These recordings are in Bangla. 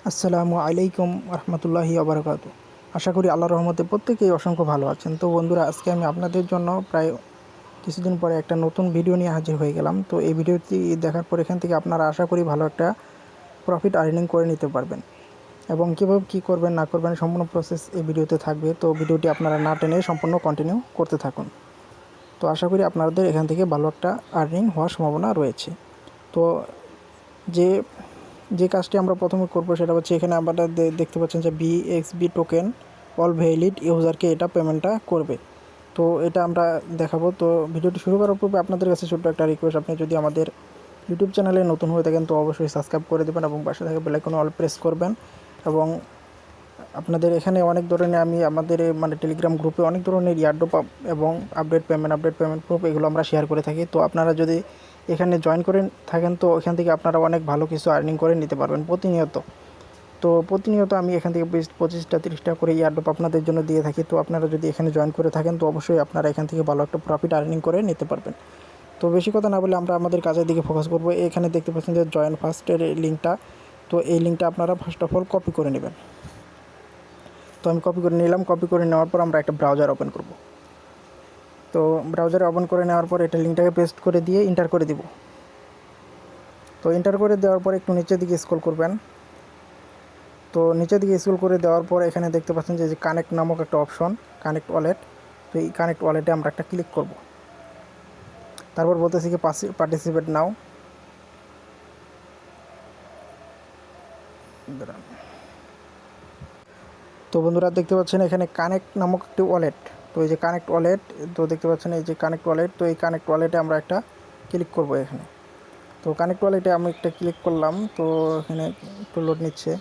আসসালামু আলাইকুম রহমতুল্লাহি আবরকাত। আশা করি আল্লাহর রহমতে প্রত্যেকেই অসংখ্য ভালো আছেন। তো বন্ধুরা, আজকে আমি আপনাদের জন্য প্রায় কিছুদিন পরে একটা নতুন ভিডিও নিয়ে হাজির হয়ে গেলাম। তো এই ভিডিওটি দেখার পর এখান থেকে আপনারা আশা করি ভালো একটা প্রফিট আর্নিং করে নিতে পারবেন, এবং কীভাবে কী করবেন না করবেন সম্পূর্ণ প্রসেস এই ভিডিওতে থাকবে। তো ভিডিওটি আপনারা না টেনে সম্পূর্ণ কন্টিনিউ করতে থাকুন। তো আশা করি আপনাদের এখান থেকে ভালো একটা আর্নিং হওয়ার সম্ভাবনা রয়েছে। তো যে যে কাজটি আমরা প্রথমে করব সেটা হচ্ছে, এখানে আমরা দেখতে পাচ্ছেন যে বিএক্সবি টোকেন অল ভ্যালিড ইউজারকে এটা পেমেন্টটা করবে। তো এটা আমরা দেখাবো। তো ভিডিওটি শুরু করার পূর্বে আপনাদের কাছে ছোট্ট একটা রিকোয়েস্ট, আপনি যদি আমাদের ইউটিউব চ্যানেলে নতুন হয়ে থাকেন তো অবশ্যই সাবস্ক্রাইব করে দেবেন এবং পাশে থাকা বেল আইকনে অল প্রেস করবেন। এবং আপনাদের এখানে অনেক ধরনের আমাদের টেলিগ্রাম গ্রুপে অনেক ধরনের এয়ারড্রপ এবং আপডেট পেমেন্ট প্রুফ এগুলো আমরা শেয়ার করে থাকি। তো আপনারা যদি এখানে জয়েন করে থাকেন তো এখান থেকে আপনারা অনেক ভালো কিছু আর্নিং করে নিতে পারবেন প্রতিনিয়ত। তো প্রতিনিয়ত আমি এখান থেকে 25টা 30টা করে এয়ারড্রপ আপনাদের জন্য দিয়ে থাকি। তো আপনারা যদি এখানে জয়েন করে থাকেন তো অবশ্যই আপনারা এখান থেকে ভালো একটা প্রফিট আর্নিং করে নিতে পারবেন। তো বেশি কথা না বলে আমরা আমাদের কাজের দিকে ফোকাস করব। এখানে দেখতে পাচ্ছেন যে জয়েন ফার্স্টের লিঙ্কটা, তো এই লিঙ্কটা আপনারা ফার্স্ট অফ অল কপি করে নেবেন। তো আমি কপি করে নিলাম। কপি করে নেওয়ার পর আমরা একটা ব্রাউজার ওপেন করব। তো ব্রাউজারে ওপেন করে নেওয়ার পর এটা লিঙ্কটাকে পেস্ট করে দিয়ে এন্টার করে দিব। তো এন্টার করে দেওয়ার পর একটু নিচের দিকে স্ক্রল করবেন। তো নিচের দিকে স্ক্রল করে দেওয়ার পর এখানে দেখতে পাচ্ছেন যে কানেক্ট নামক একটা অপশন, কানেক্ট ওয়ালেট। তো এই কানেক্ট ওয়ালেটে আমরা একটা ক্লিক করব। তারপর বলতেছি কি পার্টিসিপেট নাও। তো বন্ধুরা দেখতে পাচ্ছেন এখানে কানেক্ট নামক একটি ওয়ালেট। তো এই যে কানেক্ট ওয়ালেট, তো দেখতে পাচ্ছেন এই যে কানেক্ট ওয়ালেট। তো এই কানেক্ট ওয়ালেটে আমরা একটা ক্লিক করব এখানে। তো কানেক্ট ওয়ালেটে আমি একটা ক্লিক করলাম। তো এখানে একটু লোড নিচ্ছে।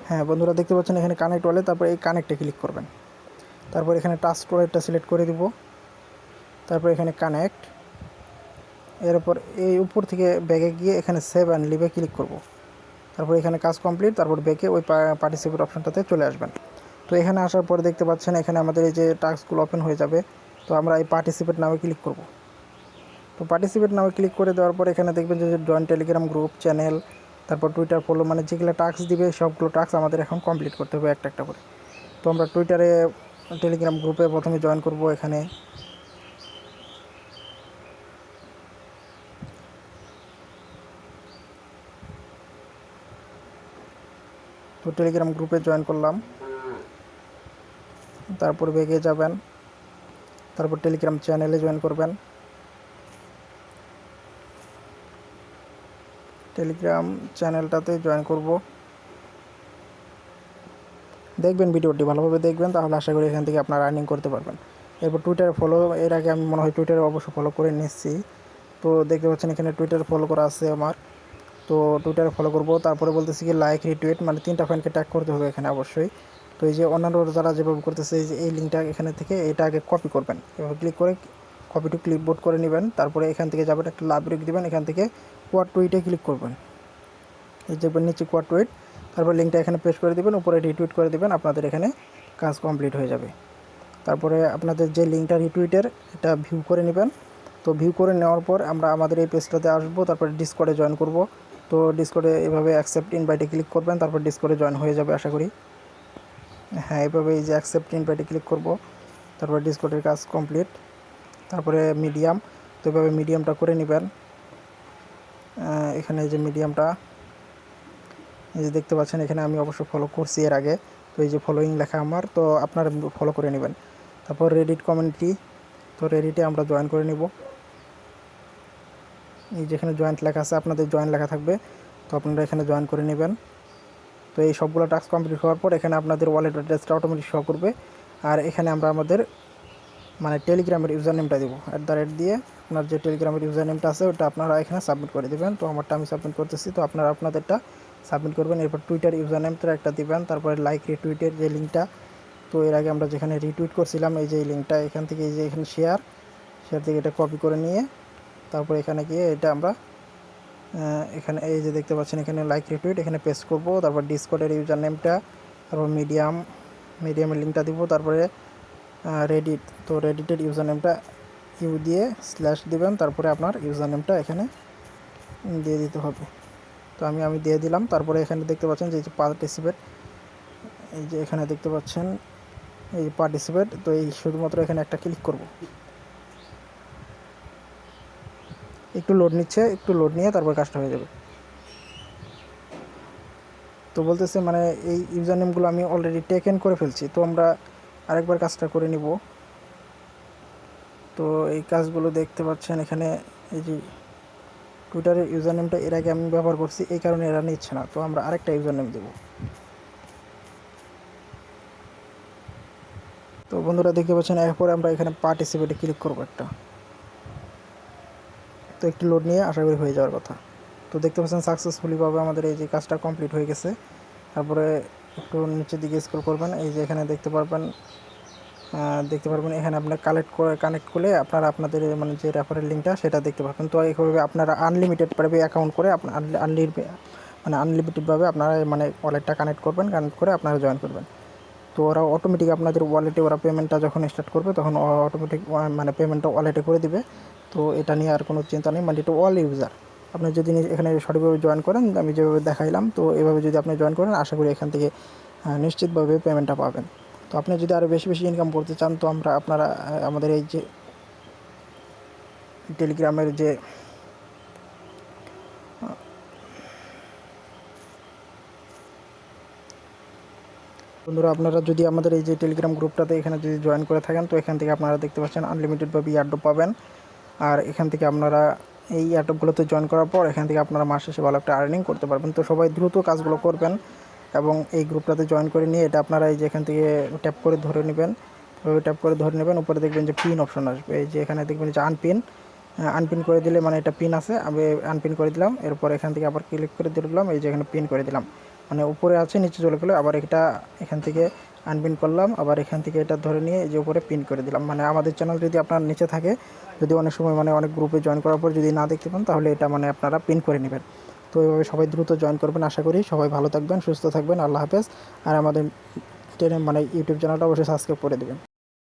হ্যাঁ বন্ধুরা, দেখতে পাচ্ছেন এখানে কানেক্ট ওয়ালেট, তারপর এই কানেক্টে ক্লিক করবেন। তারপর এখানে টাস্ক ওয়ালেটটা সিলেক্ট করে দিব। তারপর এখানে কানেক্ট, এরপর এই উপর থেকে ব্যাগে গিয়ে এখানে সেভ অ্যান্ড লিভে ক্লিক করব। তারপর এখানে কাজ কমপ্লিট, তারপর ব্যাকে ওই পার্টিসিপেট অপশনটাতে চলে আসবেন। তো এখানে আসার পরে দেখতে পাচ্ছেন এখানে আমাদের এই যে টাস্কগুলো ওপেন হয়ে যাবে। তো আমরা এই পার্টিসিপেট নামে ক্লিক করব। তো পার্টিসিপেট নামে ক্লিক করে দেওয়ার পর এখানে দেখবেন যে জয়েন টেলিগ্রাম গ্রুপ চ্যানেল, তারপর টুইটার ফলো, যেগুলো টাস্ক দিবে সবগুলো টাস্ক আমাদের এখন কমপ্লিট করতে হবে একটা একটা করে। তো আমরা টুইটারে টেলিগ্রাম গ্রুপে প্রথমে জয়েন করব। এখানে তো টেলিগ্রাম গ্রুপে জয়েন করলাম। তারপর বেগে যাবেন, তারপর টেলিগ্রাম চ্যানেলে জয়েন করবেন। টেলিগ্রাম চ্যানেলটাতে জয়েন করব। দেখবেন ভিডিওটি ভালোভাবে দেখবেন, তাহলে আশা করি এখান থেকে আপনারা আর্নিং করতে পারবেন। এরপর টুইটারে ফলো, এর আগে আমি মনে হয় টুইটারে অবশ্য ফলো করে নিচ্ছি। তো দেখতে পাচ্ছেন এখানে টুইটারে ফলো করা আছে আমার। তো টুইটারে ফলো করব। তারপরে বলতেছি কি লাইক রিটুইট, 3টা ফ্রেন্ডকে ট্যাগ করতে হবে এখানে অবশ্যই। তো এই যে অন্যান্য যারা যেভাবে করতেছে, এই যে এই লিঙ্কটা এখানে থেকে এটা আগে কপি করবেন। এভাবে ক্লিক করে কপি টু ক্লিপবোর্ড করে নেবেন। তারপরে এখান থেকে যাবেন, একটা লাভ রেখ দেবেন, এখান থেকে কোয়াড টুইটে ক্লিক করবেন। এই যে নিচে কোয়াড টুইট, তারপর লিঙ্কটা এখানে পেস্ট করে দেবেন, উপরে রিটুইট করে দেবেন, আপনাদের এখানে কাজ কমপ্লিট হয়ে যাবে। তারপরে আপনাদের যে লিঙ্কটা রিটুইটের এটা ভিউ করে নেবেন। তো ভিউ করে নেওয়ার পর আমরা আমাদের এই পেজটাতে আসবো, তারপরে ডিসকর্ডে জয়েন করব। তো ডিসকর্ডে এভাবে অ্যাকসেপ্ট ইনভাইটে ক্লিক করবেন, তারপর ডিসকর্ডে জয়েন হয়ে যাবে আশা করি। হ্যাঁ, এভাবে এই যে অ্যাকসেপ্ট ইনভাইটে ক্লিক করব, তারপর ডিসকর্ডের কাজ কমপ্লিট। তারপরে মিডিয়াম, তো এভাবে মিডিয়ামটা করে নেবেন। এখানে যে মিডিয়ামটা এই যে দেখতে পাচ্ছেন, এখানে আমি অবশ্য ফলো করছি এর আগে। তো এই যে ফলোইং লেখা আমার, তো আপনারা ফলো করে নেবেন। তারপর রেডিট কমিউনিটি, তো রেডিটে আমরা জয়েন করে নিব। এই যেখানে জয়েন্ট লেখা আছে আপনাদের জয়েন লেখা থাকবে, তো আপনারা এখানে জয়েন করে নেবেন। তো এই সবগুলো টাস্ক কমপ্লিট হওয়ার পর এখানে আপনাদের ওয়ালেট অ্যাড্রেসটা অটোমেটিক শো করবে। আর এখানে আমরা আমাদের টেলিগ্রামের ইউজার নেমটা দেবো, দিয়ে আপনার যে টেলিগ্রামের ইউজার নেমটা আছে ওটা আপনারা এখানে সাবমিট করে দেবেন। তো আমারটা আমি সাবমিট করতেছি, তো আপনারা আপনাদেরটা সাবমিট করবেন। এরপর টুইটার ইউজার নেমটা একটা দিবেন, তারপরে লাইক রিটুইটের যে লিঙ্কটা, তো এর আগে আমরা যেখানে রিটুইট করছিলাম এই যে লিঙ্কটা, এখান থেকে এই যে এখানে শেয়ার থেকে এটা কপি করে নিয়ে তারপর এখানে গিয়ে এটা আমরা এখানে এই যে দেখতে পাচ্ছেন এখানে লাইক রিটুইট এখানে পেস্ট করব। তারপর ডিসকর্ডের ইউজার নেমটা, তারপর মিডিয়ামের লিঙ্কটা দিব। তারপরে রেডিট, তো রেডিটের ইউজার নেমটা ইউ দিয়ে স্ল্যাশ দিবেন, তারপরে আপনার ইউজার নেমটা এখানে দিয়ে দিতে হবে। তো আমি দিয়ে দিলাম। তারপরে এখানে দেখতে পাচ্ছেন যে পার্টিসিপেট, এই যে এখানে দেখতে পাচ্ছেন এই পার্টিসিপেট, তো এই শুধুমাত্র এখানে একটা ক্লিক করব। একটু লোড নিচ্ছে, একটু লোড নিয়ে তারপর কাজটা হয়ে যাবে। তো বলতেছে মানে এই ইউজার নেমগুলো আমি অলরেডি টেকেন করে ফেলছি, তো আমরা আরেকবার কাজটা করে নিব। তো এই কাজগুলো দেখতে পাচ্ছেন এখানে এই যে টুইটারের ইউজার নেমটা এর আগে আমি ব্যবহার করছি, এই কারণে এরা নিচ্ছে না। তো আমরা আরেকটা ইউজার নেম দেবো। তো বন্ধুরা দেখতে পাচ্ছেন এরপরে আমরা এখানে পার্টিসিপেটে ক্লিক করবো একটা। তো একটু লোড নিয়ে আশা করি হয়ে যাওয়ার কথা। তো দেখতে পাচ্ছেন সাকসেসফুলিভাবে আমাদের এই যে কাজটা কমপ্লিট হয়ে গেছে। তারপরে একটু নিচের দিকে স্ক্রল করবেন, এই যে এখানে দেখতে পারবেন এখানে আপনার কানেক্ট করলে আপনারা আপনাদের মানে যে রেফারেল লিঙ্কটা সেটা দেখতে পাবেন। তো এইভাবে আপনারা আনলিমিটেড পারবে অ্যাকাউন্ট করে আপনার আনলিমিটেডভাবে আপনারা মানে ওয়ালেটটা কানেক্ট করে আপনারা জয়েন করবেন। তো ওরা অটোমেটিক আপনাদের ওয়ালেটে ওরা পেমেন্টটা যখন স্টার্ট করবে তখন অটোমেটিক মানে পেমেন্টটা ওয়ালেটে করে দিবে। তো এটা নিয়ে আর কোনো চিন্তা নেই, মানে এটা অল ইউজার। আপনি যদি এখানে সঠিকভাবে জয়েন করেন, আমি যেভাবে দেখাইলাম, তো এভাবে যদি আপনি জয়েন করেন আশা করি এখান থেকে নিশ্চিতভাবে পেমেন্টটা পাবেন। তো আপনি যদি আরও বেশি বেশি ইনকাম করতে চান, তো আপনারা আমাদের এই যে টেলিগ্রামের যে বন্ধুরা আপনারা যদি আমাদের এই যে টেলিগ্রাম গ্রুপটাতে এখানে যদি জয়েন করে থাকেন, তো এখান থেকে আপনারা দেখতে পাচ্ছেন আনলিমিটেডভাবে এয়ারড্রপ পাবেন। আর এখান থেকে আপনারা এই এয়ারড্রপগুলোতে জয়েন করার পর এখান থেকে আপনারা মাস শেষে ভালো একটা আর্নিং করতে পারবেন। তো সবাই দ্রুত কাজগুলো করবেন এবং এই গ্রুপটাতে জয়েন করে নিয়ে এটা আপনারা এই যে এখান থেকে ট্যাপ করে ধরে নেবেন। ট্যাপ করে ধরে নেবেন, উপরে দেখবেন যে পিন অপশন আসবে, এই যে এখানে দেখবেন যে আনপিন করে দিলে মানে এটা পিন আছে, আমি আনপিন করে দিলাম। এরপর এখান থেকে আবার ক্লিক করে দিলাম, এই যে এখানে পিন করে দিলাম, মানে উপরে আছে নিচে চলে গেলো। আবার এটা এখান থেকে আনপিন করলাম, আবার এখান থেকে এটা ধরে নিয়ে এই যে উপরে পিন করে দিলাম। মানে আমাদের চ্যানেল যদি আপনার নিচে থাকে, যদি অনেক সময় মানে অনেক গ্রুপে জয়েন করার পর যদি না দেখতে পান, তাহলে এটা মানে আপনারা পিন করে নেবেন। তো এইভাবে সবাই দ্রুত জয়েন করবেন। আশা করি সবাই ভালো থাকবেন, সুস্থ থাকবেন। আল্লাহ হাফেজ। আর আমাদের মানে ইউটিউব চ্যানেলটা অবশ্যই সাবস্ক্রাইব করে দেবেন।